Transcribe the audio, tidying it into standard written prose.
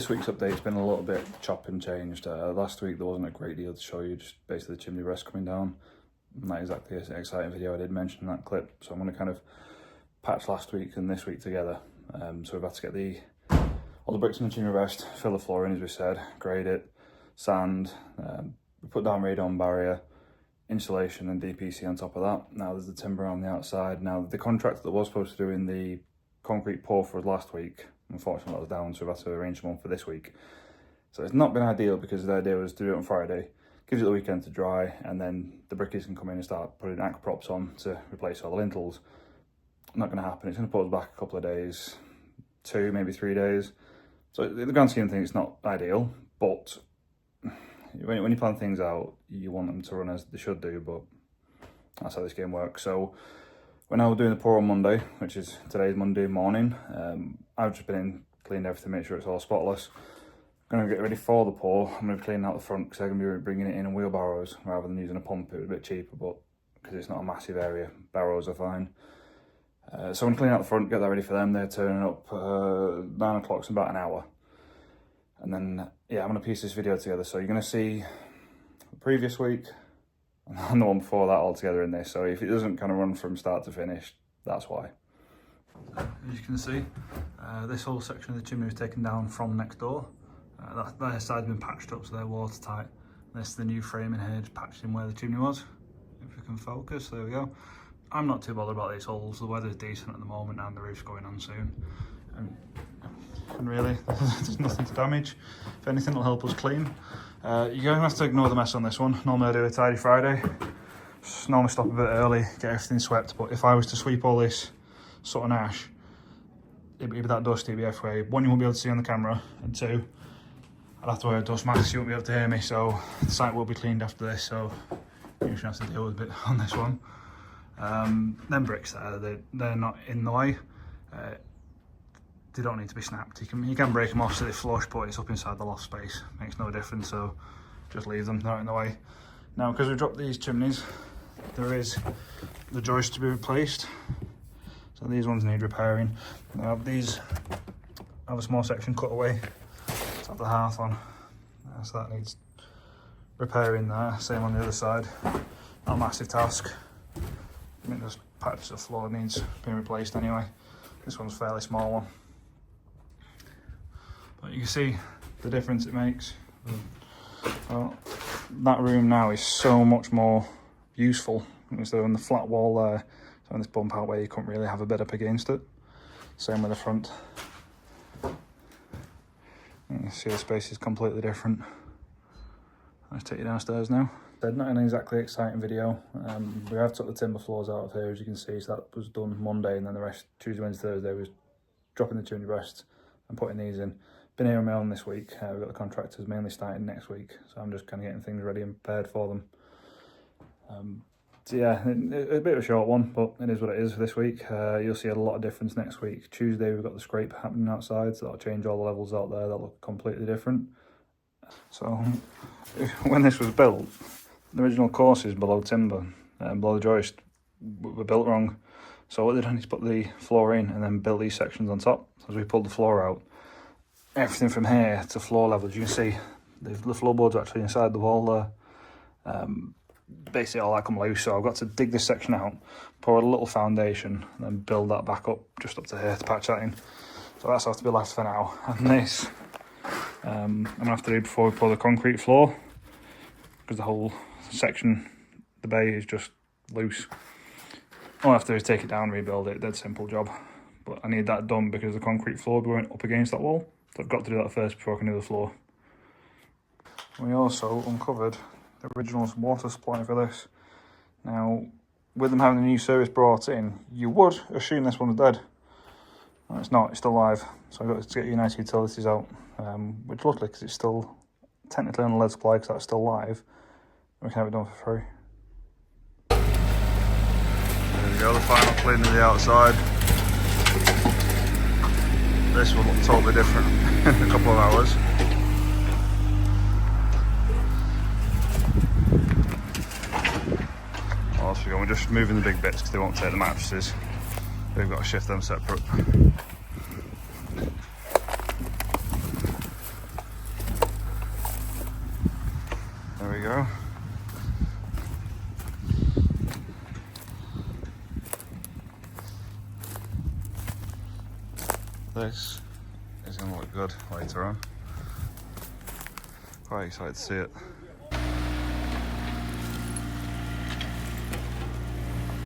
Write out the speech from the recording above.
This week's update's been a little bit chop and changed. Last week there wasn't a great deal to show you, just basically the chimney rest coming down. Not exactly an exciting video. I did mention that clip, so I'm going to kind of patch last week and this week together. So we've had to get all the bricks in the chimney rest, fill the floor in as we said, grade it, sand, we put down radon barrier, insulation and DPC on top of that. Now there's the timber on the outside. Now the contractor that was supposed to do in the concrete pour for us last week, unfortunately that was down, so we've had to arrange one for this week. So it's not been ideal because the idea was to do it on Friday, gives it the weekend to dry, and then the brickies can come in and start putting anchor props on to replace all the lintels. Not going to happen. It's going to put us back a couple of days, 2, maybe 3 days. So in the grand scheme of things, it's not ideal, but when you plan things out, you want them to run as they should do, but that's how this game works. So we're now doing the pour on Monday, which is today's Monday morning. I've just been in, cleaned everything, make sure it's all spotless. I'm going to get ready for the pour. I'm going to be cleaning out the front because I'm going to be bringing it in wheelbarrows rather than using a pump. It was a bit cheaper, but because it's not a massive area, barrows are fine. So I'm cleaning out the front, get that ready for them. They're turning up 9 o'clock, so about an hour. And then, yeah, I'm going to piece this video together. So you're going to see the previous week and the one before that all together in this. So if it doesn't kind of run from start to finish, that's why. As you can see, this whole section of the chimney was taken down from next door. That side's been patched up so they're watertight. This is the new framing here, just patched in where the chimney was. If we can focus, there we go. I'm not too bothered about these holes. The weather's decent at the moment and the roof's going on soon. And really, there's nothing to damage. If anything, it'll help us clean. You're going to have to ignore the mess on this one. Normally I do a tidy Friday. Just normally stop a bit early, get everything swept. But if I was to sweep all this soot and ash, it'd be that dusty, it'd be everywhere. One, you won't be able to see on the camera, and 2, I'd have to wear a dust mask, you won't be able to hear me. So the site will be cleaned after this, so you should have to deal with a bit on this one. Them bricks there, they're not in the way. They don't need to be snapped. You can break them off so they flush, but it's up inside the loft space. Makes no difference, so just leave them, they're not in the way. Now, because we've dropped these chimneys, there is the joist to be replaced. So these ones need repairing. Now these have a small section cut away to have the hearth on. So that needs repairing there. Same on the other side. Not a massive task. I think this patch of the floor needs being replaced anyway. This one's a fairly small one. But you can see the difference it makes. Well, that room now is so much more useful. So on the flat wall there, so on this bump out where you couldn't really have a bed up against it. Same with the front. You can see the space is completely different. Let's take you downstairs now. Not an exactly exciting video. We have took the timber floors out of here, as you can see, so that was done Monday, and then the rest, Tuesday, Wednesday, Thursday, was dropping the chimney rests and putting these in. Been here on my own this week. We've got the contractors mainly starting next week, so I'm just kind of getting things ready and prepared for them. So yeah, a bit of a short one, but it is what it is for this week. You'll see a lot of difference next week. Tuesday we've got the scrape happening outside, so that'll change all the levels out there. That'll look completely different. So when this was built, the original courses below timber, below the joist, were built wrong. So what they done is put the floor in and then built these sections on top. So as we pulled the floor out, everything from here to floor level, as you can see, the floorboards are actually inside the wall there. Basically all that come loose, so I've got to dig this section out, pour a little foundation, and then build that back up, just up to here to patch that in. So that's has to be left for now. And this, I'm going to have to do before we pour the concrete floor, because the whole section, the bay is just loose. All I have to do is take it down, rebuild it, dead simple job. But I need that done because the concrete floor will be going up against that wall. So I've got to do that first before I can do the floor. We also uncovered the original water supply for this. Now, with them having a new service brought in, you would assume this one's dead. No, it's not, it's still live. So I've got to get United Utilities out, which luckily, because it's still technically on the lead supply, because that's still live, we can have it done for free. There we go, the final cleaning of the outside. This will look totally different in a couple of hours. Whilst we're just moving the big bits because they won't take the mattresses. We've got to shift them separate. we go. This is going to look good later on. Quite excited to see it.